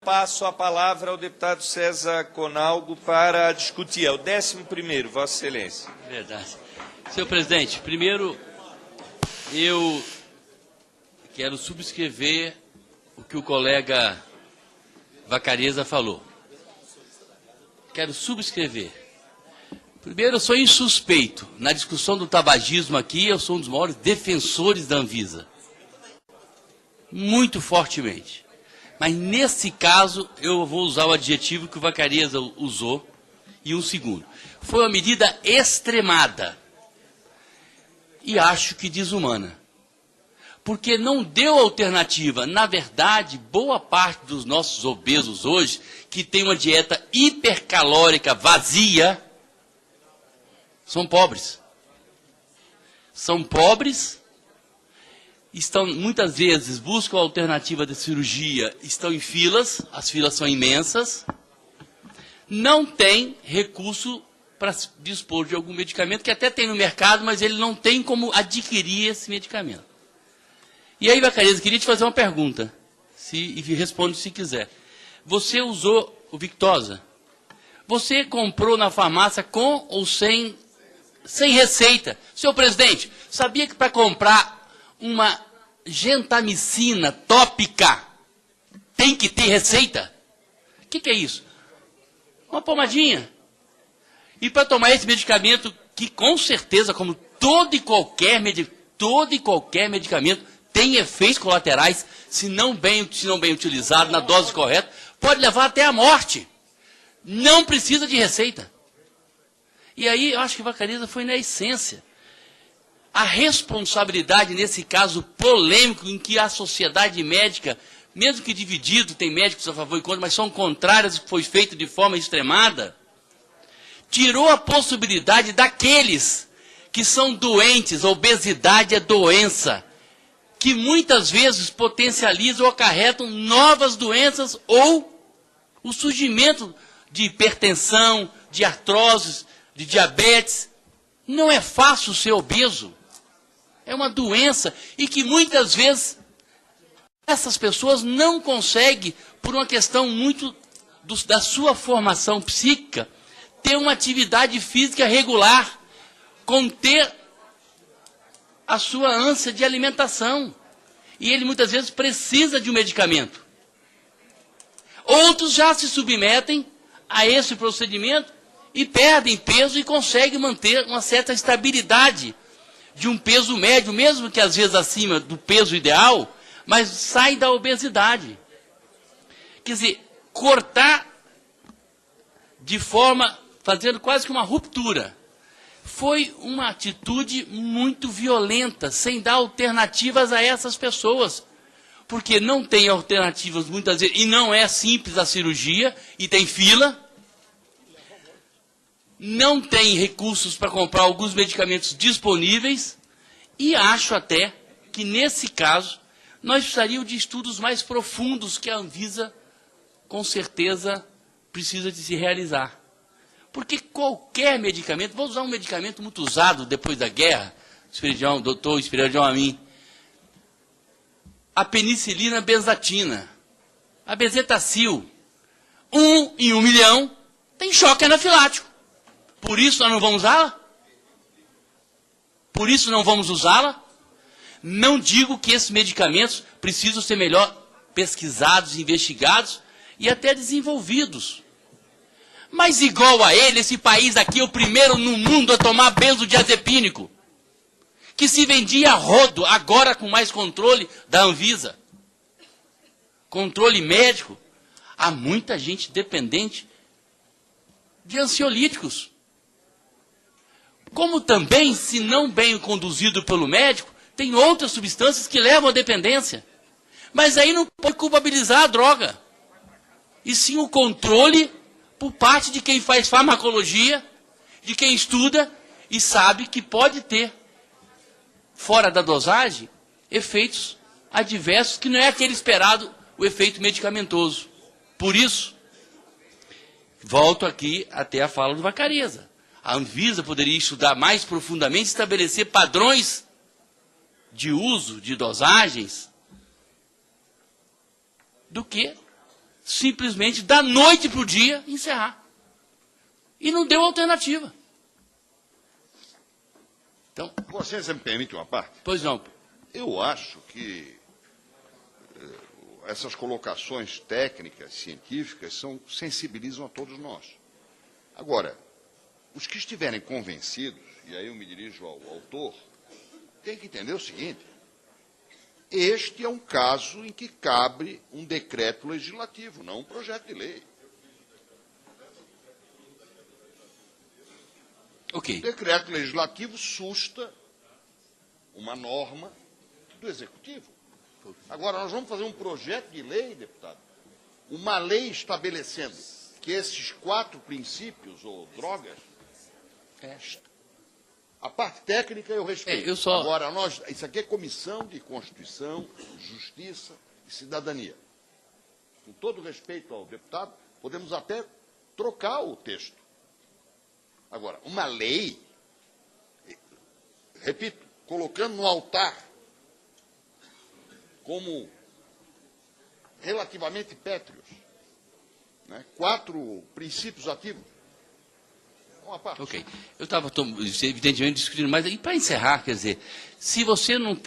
Passo a palavra ao deputado César Conalgo para discutir. É o 11º, Vossa Excelência. Verdade. Senhor presidente, primeiro eu quero subscrever o que o colega Vacareza falou. Quero subscrever. Primeiro, eu sou insuspeito. Na discussão do tabagismo aqui, eu sou um dos maiores defensores da Anvisa. Muito fortemente. Mas nesse caso, eu vou usar o adjetivo que o Vacareza usou, e um segundo. Foi uma medida extremada. E acho que desumana. Porque não deu alternativa. Na verdade, boa parte dos nossos obesos hoje, que tem uma dieta hipercalórica vazia, são pobres. São pobres, muitas vezes buscam a alternativa de cirurgia, estão em filas, as filas são imensas, não tem recurso para dispor de algum medicamento, que até tem no mercado, mas ele não tem como adquirir esse medicamento. E aí, Vacareza, queria te fazer uma pergunta, e responde se quiser. Você usou o Victoza? Você comprou na farmácia com ou sem receita? Senhor presidente, sabia que para comprar uma gentamicina tópica tem que ter receita? O que é isso? Uma pomadinha. E para tomar esse medicamento, que com certeza, como todo e qualquer medicamento, tem efeitos colaterais, se não bem utilizado, na dose correta, pode levar até a morte. Não precisa de receita. E aí, eu acho que Vacareza foi na essência. A responsabilidade, nesse caso polêmico, em que a sociedade médica, mesmo que dividido, tem médicos a favor e contra, mas são contrárias, que foi feito de forma extremada, tirou a possibilidade daqueles que são doentes, a obesidade é doença, que muitas vezes potencializam ou acarretam novas doenças ou o surgimento de hipertensão, de artroses, de diabetes. Não é fácil ser obeso. É uma doença e que muitas vezes essas pessoas não conseguem, por uma questão muito da sua formação psíquica, ter uma atividade física regular, conter a sua ânsia de alimentação. E ele muitas vezes precisa de um medicamento. Outros já se submetem a esse procedimento e perdem peso e conseguem manter uma certa estabilidade de um peso médio, mesmo que às vezes acima do peso ideal, mas sai da obesidade. Quer dizer, cortar de forma, fazendo quase que uma ruptura. Foi uma atitude muito violenta, sem dar alternativas a essas pessoas. Porque não tem alternativas muitas vezes, e não é simples a cirurgia, e tem fila. Não tem recursos para comprar alguns medicamentos disponíveis, e acho até que, nesse caso, nós precisaríamos de estudos mais profundos que a Anvisa, com certeza, precisa de se realizar. Porque qualquer medicamento, vou usar um medicamento muito usado depois da guerra, doutor Espiridião Amin, a penicilina benzatina, a bezetacil, 1 em 1 milhão, tem choque anafilático. Por isso nós não vamos usá-la? Por isso não vamos usá-la? Não digo que esses medicamentos precisam ser melhor pesquisados, investigados e até desenvolvidos. Mas igual a ele, esse país aqui é o primeiro no mundo a tomar benzodiazepínico, que se vendia a rodo, agora com mais controle da Anvisa. Controle médico. Há muita gente dependente de ansiolíticos. Como também, se não bem conduzido pelo médico, tem outras substâncias que levam à dependência. Mas aí não pode culpabilizar a droga. E sim o controle por parte de quem faz farmacologia, de quem estuda e sabe que pode ter, fora da dosagem, efeitos adversos, que não é aquele esperado, o efeito medicamentoso. Por isso, volto aqui até a fala do Vacareza. A Anvisa poderia estudar mais profundamente, estabelecer padrões de uso, de dosagens, do que simplesmente, da noite para o dia, encerrar. E não deu alternativa. Então, Você me permite uma parte? pois não. Eu acho que essas colocações técnicas, científicas, sensibilizam a todos nós. Agora, os que estiverem convencidos, e aí eu me dirijo ao autor, tem que entender o seguinte: este é um caso em que cabe um decreto legislativo, não um projeto de lei. Ok. O decreto legislativo susta uma norma do Executivo. Agora, nós vamos fazer um projeto de lei, deputado, uma lei estabelecendo que esses 4 princípios, ou drogas, a parte técnica eu respeito. Agora, isso aqui é Comissão de Constituição, Justiça e Cidadania. Com todo respeito ao deputado, podemos até trocar o texto. Agora, uma lei, repito, colocando no altar como relativamente pétreos, né, 4 princípios ativos. Uma parte. Ok. Eu estava, evidentemente, discutindo, mas e para encerrar, quer dizer, se você não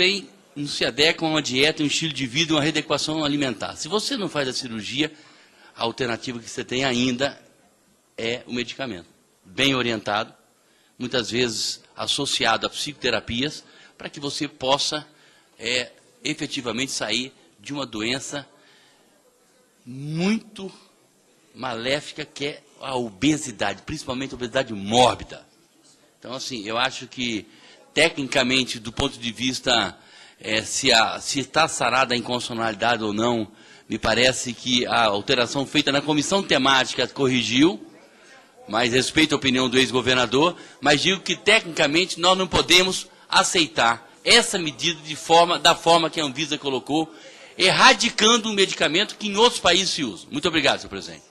se adequa a uma dieta, um estilo de vida, uma readequação alimentar, se você não faz a cirurgia, a alternativa que você tem ainda é o medicamento. Bem orientado, muitas vezes associado a psicoterapias, para que você possa efetivamente sair de uma doença muito maléfica, que é a obesidade, principalmente a obesidade mórbida. Então, assim, eu acho que, tecnicamente, do ponto de vista se está sarada a inconstitucionalidade ou não, me parece que a alteração feita na comissão temática corrigiu, mas respeito a opinião do ex-governador, mas digo que, tecnicamente, nós não podemos aceitar essa medida da forma que a Anvisa colocou, erradicando um medicamento que em outros países se usa. Muito obrigado, senhor presidente.